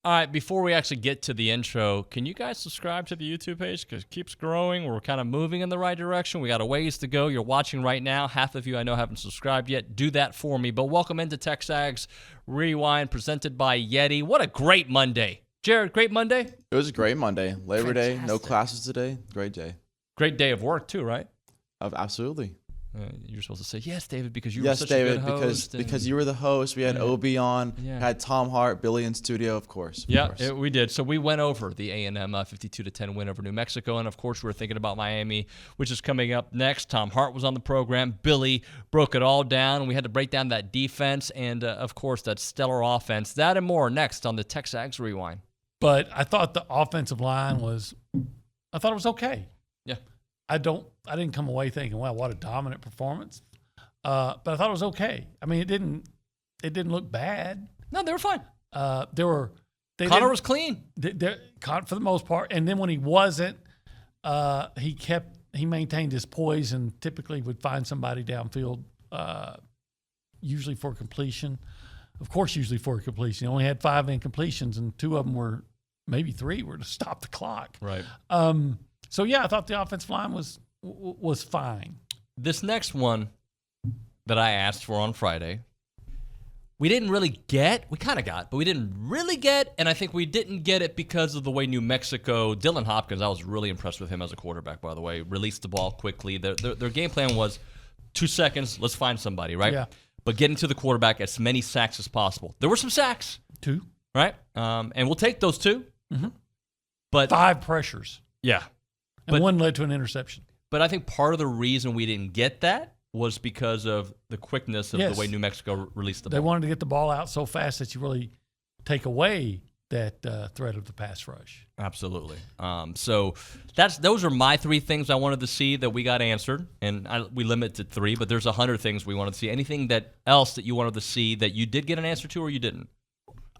All right, before we actually get to the intro, can you guys subscribe to the YouTube page? Because it keeps growing. We're kind of moving in the right direction. We got a ways to go. You're watching right now. Half of you I know haven't subscribed yet. Do that for me. But welcome into TexAgs Rewind, presented by Yeti. What a great Monday. Jared, great Monday? It was a great Monday. Labor Fantastic. Day, no classes today. Great day. Great day of work, too, right? Absolutely. You're supposed to say, yes, David, because you were such a good host. Because you were the host. We had OB on, Yeah. had Tom Hart, Billy in studio, of course. Yeah, we did. So we went over the A&M 52-10 win over New Mexico, and of course we were thinking about Miami, which is coming up next. Tom Hart was on the program. Billy broke it all down. We had to break down that defense and, of course, that stellar offense. That and more next on the TexAgs Rewind. But I thought the offensive line I thought it was okay. Yeah. I didn't come away thinking, wow, what a dominant performance. But I thought it was okay. I mean, it didn't look bad. No, they were fine. Connor was clean. For the most part. And then when he wasn't, he maintained his poise and typically would find somebody downfield, usually for completion. Of course, usually for completion. He only had 5 incompletions, and 2 of them maybe 3 were to stop the clock. Right. So, yeah, I thought the offensive line was fine. This next one that I asked for on Friday, we didn't really get. We kind of got, but we didn't really get, and I think we didn't get it because of the way New Mexico, Dylan Hopkins, I was really impressed with him as a quarterback, by the way, released the ball quickly. Their game plan was 2 seconds, let's find somebody, right? Yeah. But getting to the quarterback as many sacks as possible. There were some sacks. 2. Right? And we'll take those 2. Mm-hmm. But 5 pressures. Yeah. And 1 led to an interception. But I think part of the reason we didn't get that was because of the quickness of the way New Mexico released the ball. They wanted to get the ball out so fast that you really take away that threat of the pass rush. Absolutely. So those are my 3 things I wanted to see that we got answered, and we limit to 3, but there's 100 things we wanted to see. Anything else that you wanted to see that you did get an answer to or you didn't?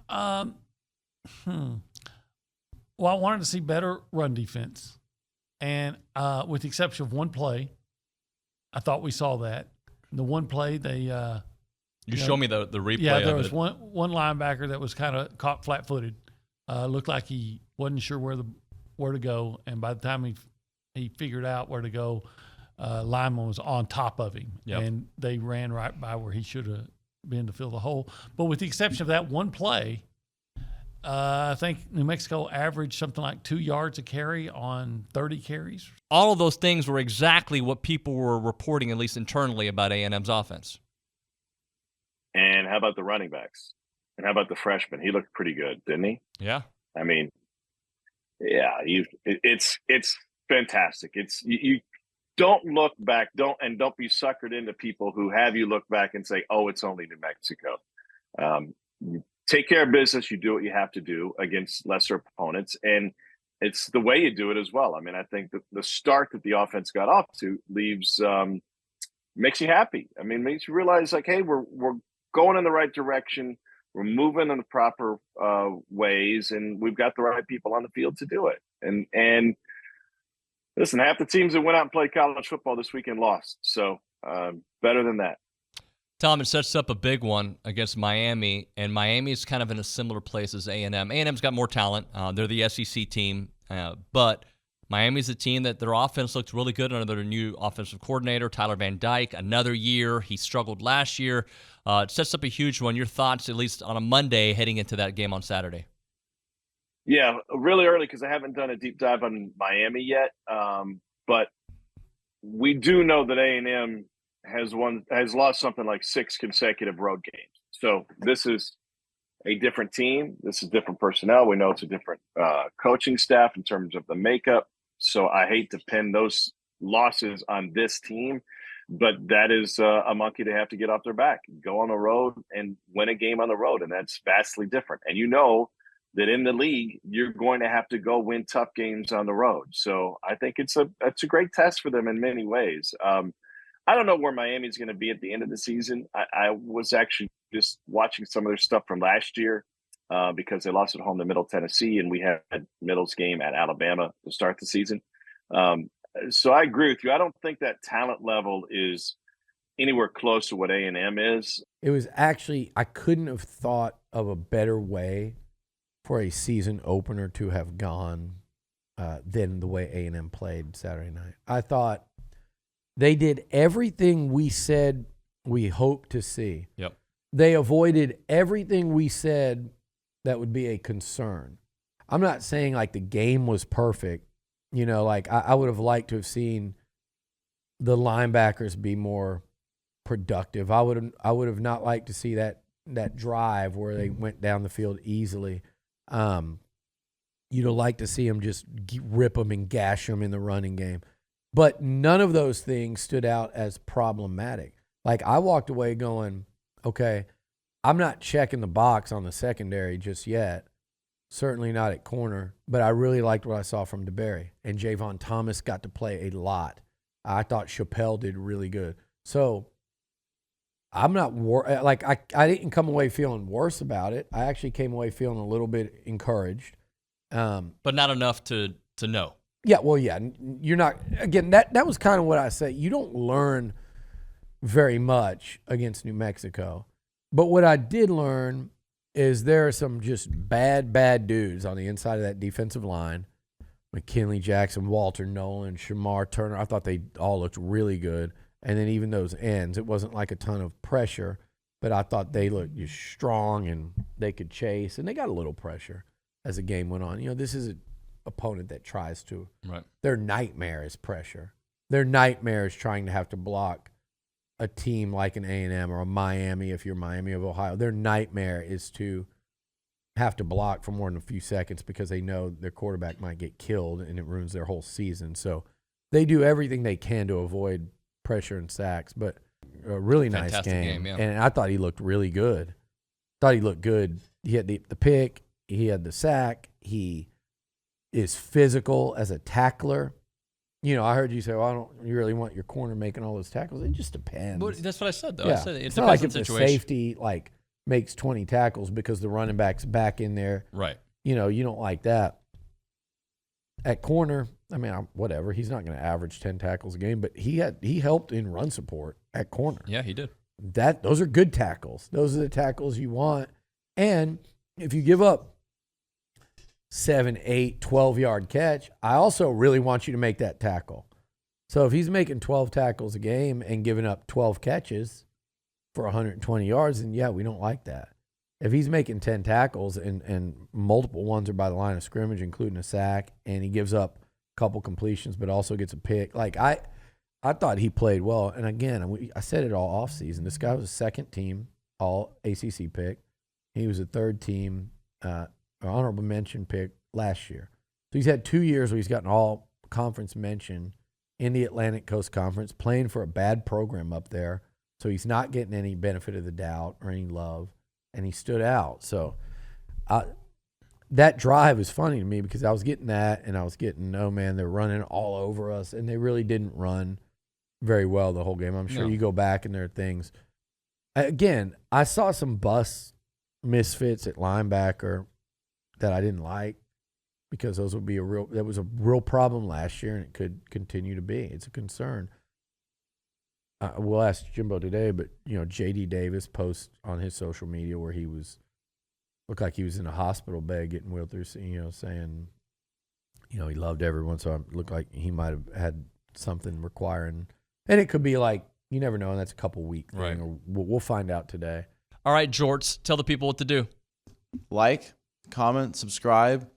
Well, I wanted to see better run defense. And with the exception of 1 play, I thought we saw that. The 1 play, they you showed me the replay. Yeah, there of was it. one linebacker that was kind of caught flat-footed. Looked like he wasn't sure where to go, and by the time he figured out where to go, lineman was on top of him, and they ran right by where he should have been to fill the hole. But with the exception of that 1 play, I think New Mexico averaged something like 2 yards a carry on 30 carries. All of those things were exactly what people were reporting, at least internally, about A&M's offense. And how about the running backs? And how about the freshman? He looked pretty good, didn't he? Yeah. I mean, yeah, it's fantastic. You don't look back, don't be suckered into people who have you look back and say, oh, it's only New Mexico. You take care of business. You do what you have to do against lesser opponents, and it's the way you do it as well. I mean, I think the start that the offense got off to makes you happy. I mean, makes you realize like, hey, we're going in the right direction. We're moving in the proper ways, and we've got the right people on the field to do it. And listen, half the teams that went out and played college football this weekend lost. So better than that. Tom, it sets up a big one against Miami, and Miami is kind of in a similar place as A&M. A&M's got more talent. They're the SEC team, but Miami's a team that their offense looked really good under their new offensive coordinator, Tyler Van Dyke. Another year. He struggled last year. It sets up a huge one. Your thoughts, at least on a Monday, heading into that game on Saturday? Yeah, really early because I haven't done a deep dive on Miami yet. But we do know that A&M has lost something like 6 consecutive road games. So this is a different team. This is different personnel. We know it's a different coaching staff in terms of the makeup. So I hate to pin those losses on this team, but that is a monkey they have to get off their back, go on the road and win a game on the road. And that's vastly different. And you know that in the league, you're going to have to go win tough games on the road. So I think it's a great test for them in many ways. I don't know where Miami's going to be at the end of the season. I was actually just watching some of their stuff from last year because they lost at home to Middle Tennessee, and we had Middle's game at Alabama to start the season. So I agree with you. I don't think that talent level is anywhere close to what A&M is. It was actually, I couldn't have thought of a better way for a season opener to have gone than the way A&M played Saturday night. I thought they did everything we said we hoped to see. Yep. They avoided everything we said that would be a concern. I'm not saying like the game was perfect. You know, like I would have liked to have seen the linebackers be more productive. I would have not liked to see that drive where they went down the field easily. You'd have liked to see them just rip them and gash them in the running game. But none of those things stood out as problematic. Like, I walked away going, okay, I'm not checking the box on the secondary just yet. Certainly not at corner. But I really liked what I saw from DeBerry. And Javon Thomas got to play a lot. I thought Chappelle did really good. So I'm not I didn't come away feeling worse about it. I actually came away feeling a little bit encouraged. But not enough to know. Yeah, well, yeah. You're not, again, that was kind of what I said. You don't learn very much against New Mexico. But what I did learn is there are some just bad dudes on the inside of that defensive line. McKinley Jackson, Walter Nolan, Shamar Turner. I thought they all looked really good. And then even those ends, it wasn't like a ton of pressure, but I thought they looked just strong and they could chase. And they got a little pressure as the game went on. You know, this is an opponent that tries to. Right. Their nightmare is pressure. Their nightmare is trying to have to block a team like an A&M or a Miami if you're Miami of Ohio. Their nightmare is to have to block for more than a few seconds because they know their quarterback might get killed and it ruins their whole season. So they do everything they can to avoid pressure and sacks, but a really nice game. Yeah. And I thought he looked really good. Thought he looked good. He had the pick. He had the sack. He is physical as a tackler. You know, I heard you say, well, I don't you really want your corner making all those tackles. It just depends. But that's what I said, though. Yeah. I said it it's depends not like on if the the situation. safety makes 20 tackles because the running back's back in there. Right. You know, you don't like that. At corner, I mean, whatever. He's not going to average 10 tackles a game, but he helped in run support at corner. Yeah, he did. Those are good tackles. Those are the tackles you want. And if you give up 7, 8, 12-yard catch, I also really want you to make that tackle. So if he's making 12 tackles a game and giving up 12 catches for 120 yards, then yeah, we don't like that. If he's making 10 tackles and multiple ones are by the line of scrimmage, including a sack, and he gives up a couple completions but also gets a pick, like I thought he played well. And again, I said it all offseason. This guy was a second-team all-ACC pick. He was a third-team honorable mention pick last year. So he's had 2 years where he's gotten all-conference mention in the Atlantic Coast Conference, playing for a bad program up there. So he's not getting any benefit of the doubt or any love. And he stood out. So that drive is funny to me because I was getting that and I was getting, oh, man, they're running all over us. And they really didn't run very well the whole game. I'm sure you go back and there are things. Again, I saw some bust misfits at linebacker that I didn't like because that was a real problem last year and it could continue to be. It's a concern. We'll ask Jimbo today, but, you know, J.D. Davis posts on his social media where looked like he was in a hospital bed getting wheeled through, you know, saying, you know, he loved everyone. So it looked like he might have had something requiring. And it could be like, you never know, and that's a couple-week thing. Right. Or we'll find out today. All right, Jorts, tell the people what to do. Like, comment, subscribe,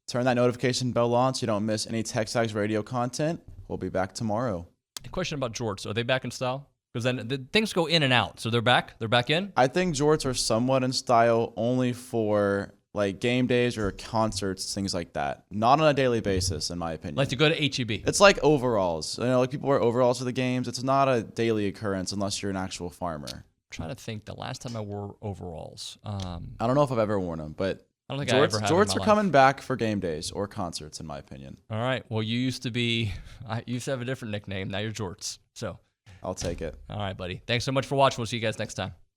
turn that notification bell on so you don't miss any TexAgs radio content. We'll be back tomorrow. A question about jorts. Are they back in style? Because then things go in and out. So they're back? They're back in? I think jorts are somewhat in style only for like game days or concerts, things like that. Not on a daily basis, in my opinion. Like to go to HEB. It's like overalls. You know, like people wear overalls for the games. It's not a daily occurrence unless you're an actual farmer. I'm trying to think the last time I wore overalls. I don't know if I've ever worn them, but I don't think I ever have. Jorts in are my coming life. back for game days or concerts, in my opinion. All right. Well, you used to have a different nickname. Now you're Jorts. So I'll take it. all right, buddy. Thanks so much for watching. We'll see you guys next time.